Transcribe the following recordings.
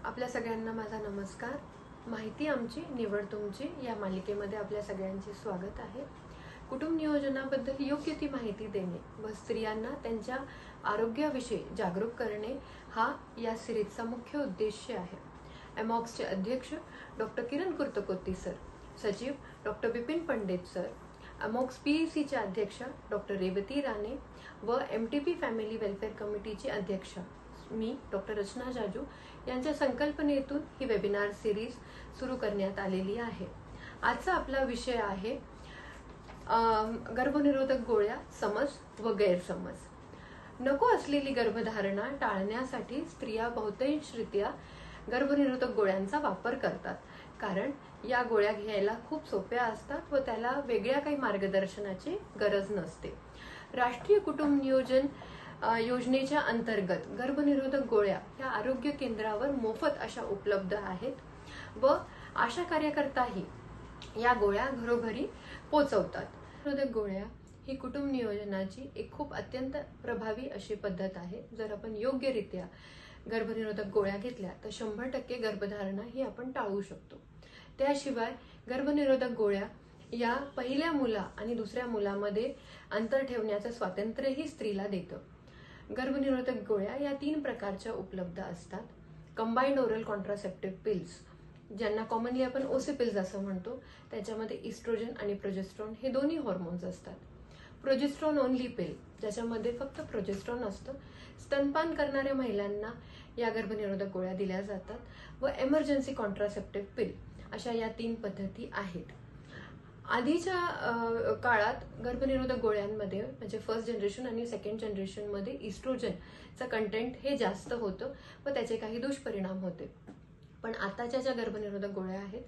आपल्या सगळ्यांना माझा नमस्कार. माहिती आमची निवड तुमची या मालिकेमध्ये आपल्या सगळ्यांचे स्वागत आहे. कुटुंब नियोजनाबद्दल योग्य ती माहिती देणे व स्त्रियांना त्यांच्या आरोग्याविषयी जागरूक करणे हा या सिरीजचा मुख्य उद्देश आहे. एमॉक्सचे अध्यक्ष डॉक्टर किरण कुर्तकोती सर, सचिव डॉक्टर विपिन पंडित सर, एमॉक्स पीईसीचे अध्यक्ष डॉक्टर रेवती राणे व एमटीपी फॅमिली वेलफेअर कमिटीचे अध्यक्ष मी डॉक्टर रचना जाजू यांच्या संकल्पनेतून ही वेबिनार सिरीज सुरू करण्यात आलेली आहे. आजचा आपला विषय आहे गर्भनिरोधक गोळ्या, समज व गैरसमज. नको असलेली गर्भधारणा टाळण्यासाठी स्त्रिया बहुतांशरित्या गर्भनिरोधक गोळ्यांचा वापर करतात, कारण या गोळ्या घ्यायला खूप सोप्या असतात व त्याला वेगळ्या काही मार्गदर्शनाची गरज नसते. राष्ट्रीय कुटुंब नियोजन योजनेच्या अंतर्गत गर्भनिरोधक गोळ्या ह्या आरोग्य केंद्रावर मोफत अशा उपलब्ध आहेत व आशा कार्यकर्ताही या गोळ्या घरोघरी पोहोचवतात. गर्भनिरोधक गोळ्या ही कुटुंब नियोजनाची एक खूप अत्यंत प्रभावी अशी पद्धत आहे. जर आपण योग्यरित्या गर्भनिरोधक गोळ्या घेतल्या तर 100% गर्भधारणा ही आपण टाळू शकतो. त्याशिवाय गर्भनिरोधक गोळ्या या पहिल्या मुला आणि दुसऱ्या मुलामध्ये अंतर ठेवण्याचं स्वातंत्र्यही स्त्रीला देतं. गर्भनिरोधक गोळ्या या 3 प्रकारच्या उपलब्ध असतात. कंबाइंड ओरल कॉन्ट्रासेप्टिव्ह पिल्स, ज्यांना कॉमनली आपण ओसी पिल्स असं म्हणतो, त्याच्यामध्ये इस्ट्रोजन आणि प्रोजेस्ट्रॉन हे दोन्ही हॉर्मोन्स असतात. प्रोजेस्ट्रॉन ओनली पिल, ज्याच्यामध्ये फक्त प्रोजेस्ट्रॉन असतं. स्तनपान करणाऱ्या महिलांना या गर्भनिरोधक गोळ्या दिल्या जातात व एमर्जन्सी कॉन्ट्रासेप्टिव्ह पिल अशा या 3 पद्धती आहेत. आधीच्या काळात गर्भनिरोधक गोळ्यांमध्ये म्हणजे फर्स्ट जनरेशन आणि सेकंड जनरेशन मध्ये इस्ट्रोजनचं कंटेंट हे जास्त होतं व त्याचे काही दुष्परिणाम होते. पण आताच्या ज्या गर्भनिरोधक गोळ्या आहेत,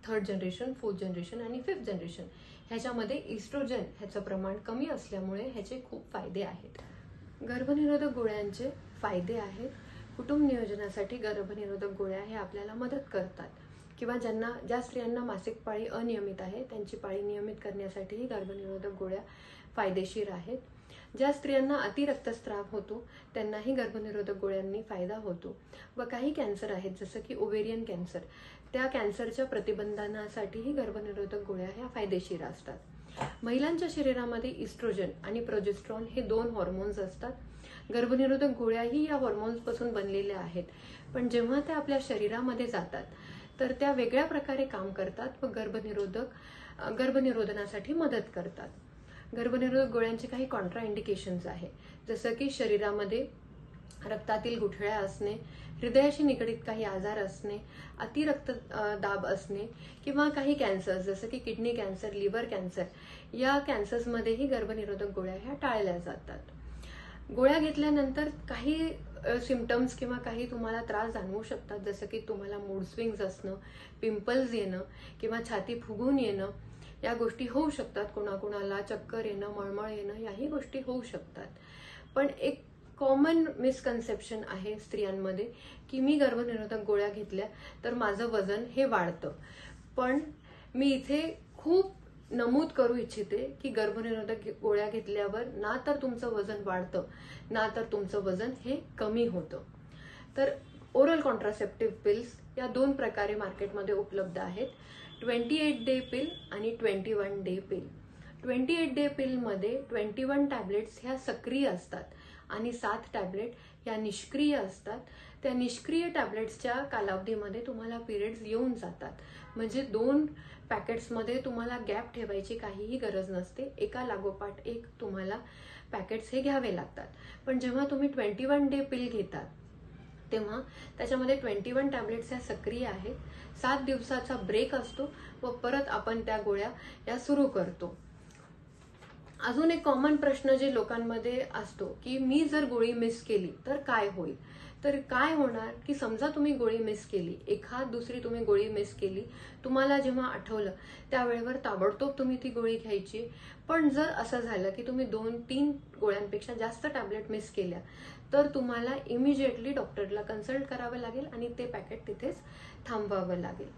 3rd जनरेशन, 4th जनरेशन आणि 5th जनरेशन, ह्याच्यामध्ये इस्ट्रोजन ह्याचं प्रमाण कमी असल्यामुळे ह्याचे खूप फायदे आहेत. गर्भनिरोधक गोळ्यांचे फायदे आहेत. कुटुंब नियोजनासाठी गर्भनिरोधक गोळ्या हे आपल्याला मदत करतात किंवा ज्या स्त्रियांना मासिक पाळी अनियमित आहे त्यांची पाळी नियमित करण्यासाठीही गर्भनिरोधक गोळ्या फायदेशीर आहेत. ज्या स्त्रियांना अतिरक्तस्राव होतो त्यांनाही गर्भनिरोधक गोळ्यांनी फायदा होतो व काही कॅन्सर आहेत जसं की ओव्हेरियन कॅन्सर, त्या कॅन्सरच्या प्रतिबंधनासाठीही गर्भनिरोधक गोळ्या ह्या फायदेशीर असतात. महिलांच्या शरीरामध्ये इस्ट्रोजन आणि प्रोजेस्ट्रॉन हे 2 हॉर्मोन्स असतात. गर्भनिरोधक गोळ्याही या हॉर्मोन्स पासून बनलेल्या आहेत, पण जेव्हा त्या आपल्या शरीरामध्ये जातात तर त्या वेगळ्या प्रकारे काम करतात व गर्भनिरोधनासाठी मदत करतात. गर्भनिरोधक गोळ्यांचे काही कॉन्ट्रा इंडिकेशन्स आहे, जसं की शरीरामध्ये रक्तातील गुठळ्या असणे, हृदयाशी निगडीत काही आजार असणे, अतिरक्तदाब असणे किंवा काही कॅन्सर जसं की किडनी कॅन्सर, लिव्हर कॅन्सर, या कॅन्सर्समध्येही गर्भनिरोधक गोळ्या ह्या टाळल्या जातात. गोळ्या घेतल्यानंतर काही सिम्पटम्स किंवा काही तुम्हाला त्रास जाणवू शकतात, जसं की तुम्हाला मूड स्विंग्स असणं, पिंपल्स येणं किंवा छाती फुगून येणं, या गोष्टी होऊ शकतात. कोणाकोणाला चक्कर येणं, मळमळ येणं, याही गोष्टी होऊ शकतात. पण एक कॉमन मिसकन्सेप्शन आहे स्त्रियांमध्ये की मी गर्भनिरोधक गोळ्या घेतल्या तर माझं वजन हे वाढतं. पण मी इथे खूप नमूद करू इच्छिते की गर्भनिरोधक गोळ्या घेतल्यावर ना तर तुमचं वजन वाढतं ना तर तुमचं वजन हे कमी होतं. तर ओरल कॉन्ट्रासेप्टिव्ह पिल्स या 2 प्रकारे मार्केटमध्ये उपलब्ध आहेत. 28 डे पिल आणि 21 डे पिल. 28 डे पिलमध्ये 21 टॅब्लेट्स ह्या सक्रिय असतात आणि 7 टॅब्लेट ह्या निष्क्रिय असतात. त्या निष्क्रिय टॅब्लेट्सच्या कालावधीमध्ये तुम्हाला पिरियड्स येऊन जातात, म्हणजे 2 पॅकेट्समध्ये तुम्हाला गॅप ठेवायची काहीही गरज नसते. एका लागोपाठ एक तुम्हाला पॅकेट्स हे घ्यावे लागतात. पण जेव्हा तुम्ही 21 डे पिल घेतात तेव्हा त्याच्यामध्ये 21 टॅब्लेट्स ह्या सक्रिय आहेत. 7 दिवसाचा ब्रेक असतो व परत आपण त्या गोळ्या या सुरू करतो. अजून एक कॉमन प्रश्न जे लोकांमध्ये असतो की मी जर गोळी मिस केली तर काय होईल. तर काय होणार की समजा तुम्ही गोळी मिस केली, दुसरी तुम्ही गोळी मिस केली, तुम्हाला जेव्हा आठवलं त्यावेळेवर ताबडतोब तुम्ही ती गोळी घ्यायची. पण जर असं झालं की तुम्ही 2-3 गोळ्यांपेक्षा जास्त टॅब्लेट मिस केल्या तर तुम्हाला इमिजिएटली डॉक्टरला कन्सल्ट करावं लागेल आणि ते पॅकेट तिथेच थांबवावं लागेल.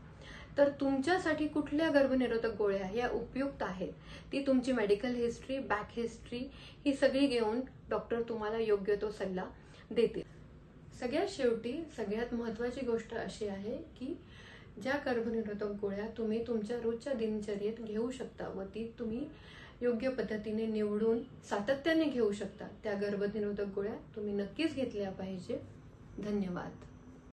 तर तुमच्यासाठी कुठल्या गर्भनिरोधक गोळ्या ह्या उपयुक्त आहेत ती तुमची मेडिकल हिस्ट्री, बॅक हिस्ट्री ही सगळी घेऊन डॉक्टर तुम्हाला योग्य तो सल्ला देतील. सगळ्यात शेवटी सगळ्यात महत्त्वाची गोष्ट अशी आहे की ज्या गर्भनिरोधक गोळ्या तुम्ही तुमच्या रोजच्या दिनचर्येत घेऊ शकता व ती तुम्ही योग्य पद्धतीने निवडून सातत्याने घेऊ शकता, त्या गर्भनिरोधक गोळ्या तुम्ही नक्कीच घेतल्या पाहिजे. धन्यवाद.